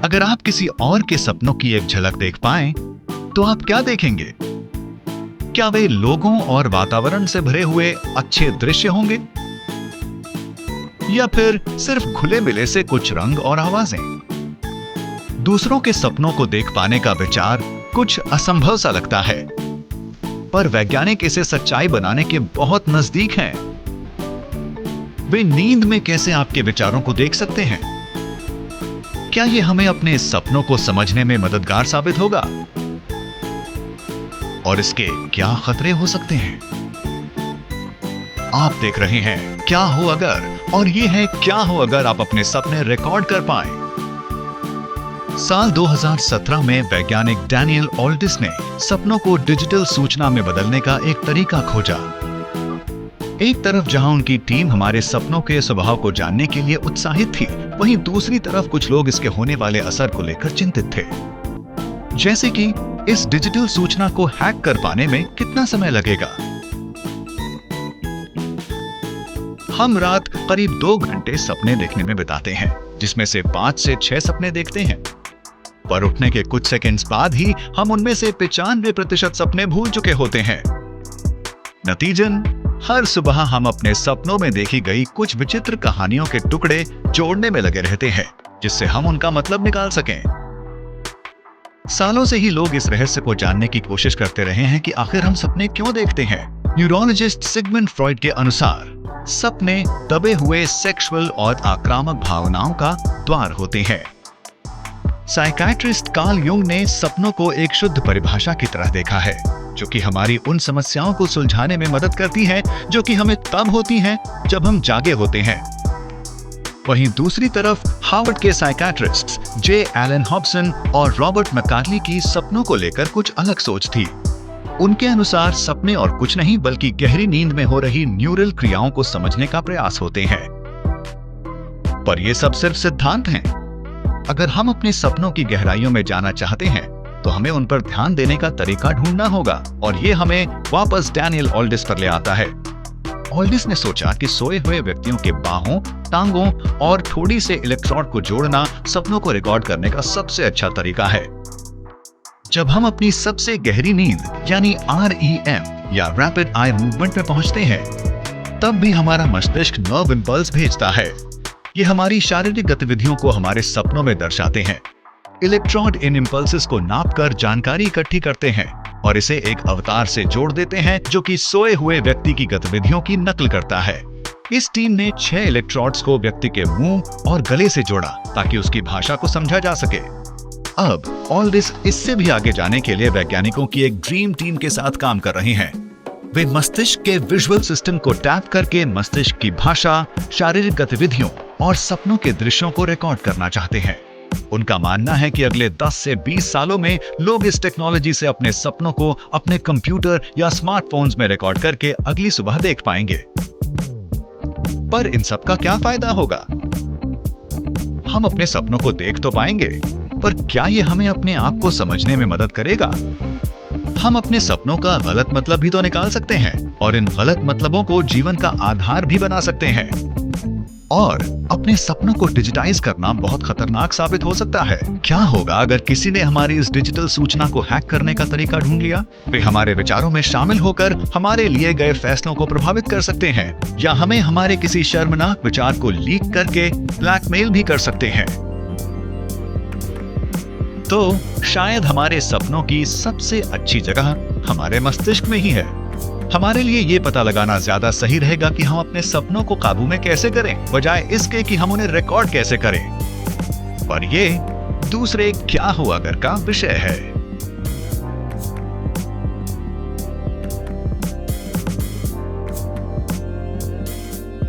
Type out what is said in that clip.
अगर आप किसी और के सपनों की एक झलक देख पाएं, तो आप क्या देखेंगे? क्या वे लोगों और वातावरण से भरे हुए अच्छे दृश्य होंगे, या फिर सिर्फ खुले मिले से कुछ रंग और आवाजें? दूसरों के सपनों को देख पाने का विचार कुछ असंभव सा लगता है, पर वैज्ञानिक इसे सच्चाई बनाने के बहुत नजदीक हैं। वे नींद में कैसे आपके विचारों को देख सकते हैं? क्या यह हमें अपने सपनों को समझने में मददगार साबित होगा? और इसके क्या खतरे हो सकते हैं? आप देख रहे हैं क्या हो अगर, और ये है क्या हो अगर आप अपने सपने रिकॉर्ड कर पाए। साल 2017 में वैज्ञानिक डैनियल ऑल्डिस ने सपनों को डिजिटल सूचना में बदलने का एक तरीका खोजा। एक तरफ जहां उनकी टीम हमारे सपनों के स्वभाव को जानने के लिए उत्साहित थी, वहीं दूसरी तरफ कुछ लोग इसके होने वाले असर को लेकर चिंतित थे। जैसे कि इस डिजिटल सूचना को हैक कर पाने में कितना समय लगेगा? हम रात करीब 2 घंटे सपने देखने में बिताते हैं, जिसमें से 5 से 6 सपने देखते हैं। पर उठने के कुछ सेकंड्स बाद ही हम उनमें से 95% सपने भूल चुके होते हैं। नतीजन, हर सुबह हम अपने सपनों में देखी गई कुछ विचित्र कहानियों के टुकड़े जोड़ने में लगे रहते हैं, जिससे हम उनका मतलब निकाल सकें। सालों से ही लोग इस रहस्य को जानने की कोशिश करते रहे हैं कि आखिर हम सपने क्यों देखते हैं। न्यूरोलॉजिस्ट सिगमंड फ्रॉइड के अनुसार सपने दबे हुए सेक्सुअल और आक्रामक भावनाओं का द्वार होते हैं। साइकियाट्रिस्ट कार्ल युंग ने सपनों को एक शुद्ध परिभाषा की तरह देखा है, जो कि हमारी उन समस्याओं को सुलझाने में मदद करती है जो कि हमें तब होती हैं जब हम जागे होते हैं। वहीं दूसरी तरफ हार्वर्ड के साइकियाट्रिस्ट्स जे एलन हॉब्सन और रॉबर्ट मैकार्ली की सपनों को लेकर कुछ अलग सोच थी। उनके अनुसार सपने और कुछ नहीं बल्कि गहरी नींद में हो रही न्यूरल क्रियाओं को समझने का प्रयास होते हैं। पर यह सब सिर्फ सिद्धांत हैं। अगर हम अपने सपनों की गहराइयों में जाना चाहते हैं, तो हमें उन पर ध्यान देने का तरीका ढूंढना होगा, और ये हमें वापस डैनियल ऑल्डिस पर ले आता है। ऑल्डिस ने सोचा कि सोए हुए व्यक्तियों के बाहों, टांगों और ठोड़ी से इलेक्ट्रोड को जोड़ना सपनों को रिकॉर्ड करने का सबसे अच्छा तरीका है। जब हम अपनी सबसे गहरी नींद यानी REM या रैपिड आई मूवमेंट में पहुंचते हैं, तब भी हमारा मस्तिष्क नर्व इंपल्स भेजता है। ये हमारी शारीरिक गतिविधियों को हमारे सपनों में दर्शाते हैं। इलेक्ट्रोड इन इंपल्सेस को नापकर जानकारी इकट्ठी करते हैं और इसे एक अवतार से जोड़ देते हैं, जो कि सोए हुए व्यक्ति की गतिविधियों की नकल करता है। इस टीम ने 6 इलेक्ट्रोड्स को व्यक्ति के मुंह और गले से जोड़ा ताकि उसकी भाषा को समझा जा सके। अब ऑल्डिस इससे भी आगे जाने के लिए वैज्ञानिकों की एक ड्रीम टीम के साथ काम कर रहे हैं। वे मस्तिष्क के विजुअल सिस्टम को टैप करके मस्तिष्क की भाषा, शारीरिक गतिविधियों और सपनों के दृश्यों को रिकॉर्ड करना चाहते हैं। उनका मानना है कि अगले 10 से 20 सालों में लोग इस टेक्नोलॉजी से अपने सपनों को अपने कंप्यूटर या स्मार्टफोन्स में रिकॉर्ड करके अगली सुबह देख पाएंगे। पर इन सब का क्या फायदा होगा? हम अपने सपनों को देख तो पाएंगे, पर क्या ये हमें अपने आप को समझने में मदद करेगा? हम अपने सपनों का गलत मतलब भी तो निकाल सकते हैं, और इन गलत मतलबों को जीवन का आधार भी बना सकते हैं। और अपने सपनों को डिजिटाइज करना बहुत खतरनाक साबित हो सकता है। क्या होगा अगर किसी ने हमारी इस डिजिटल सूचना को हैक करने का तरीका ढूंढ लिया? वे हमारे विचारों में शामिल होकर हमारे लिए गए फैसलों को प्रभावित कर सकते हैं, या हमें हमारे किसी शर्मनाक विचार को लीक करके ब्लैकमेल भी कर सकते हैं। तो शायद हमारे सपनों की सबसे अच्छी जगह हमारे मस्तिष्क में ही है। हमारे लिए ये पता लगाना ज्यादा सही रहेगा कि हम अपने सपनों को काबू में कैसे करें, बजाय इसके कि हम उन्हें रिकॉर्ड कैसे करें। पर ये दूसरे क्या हो अगर का विषय है।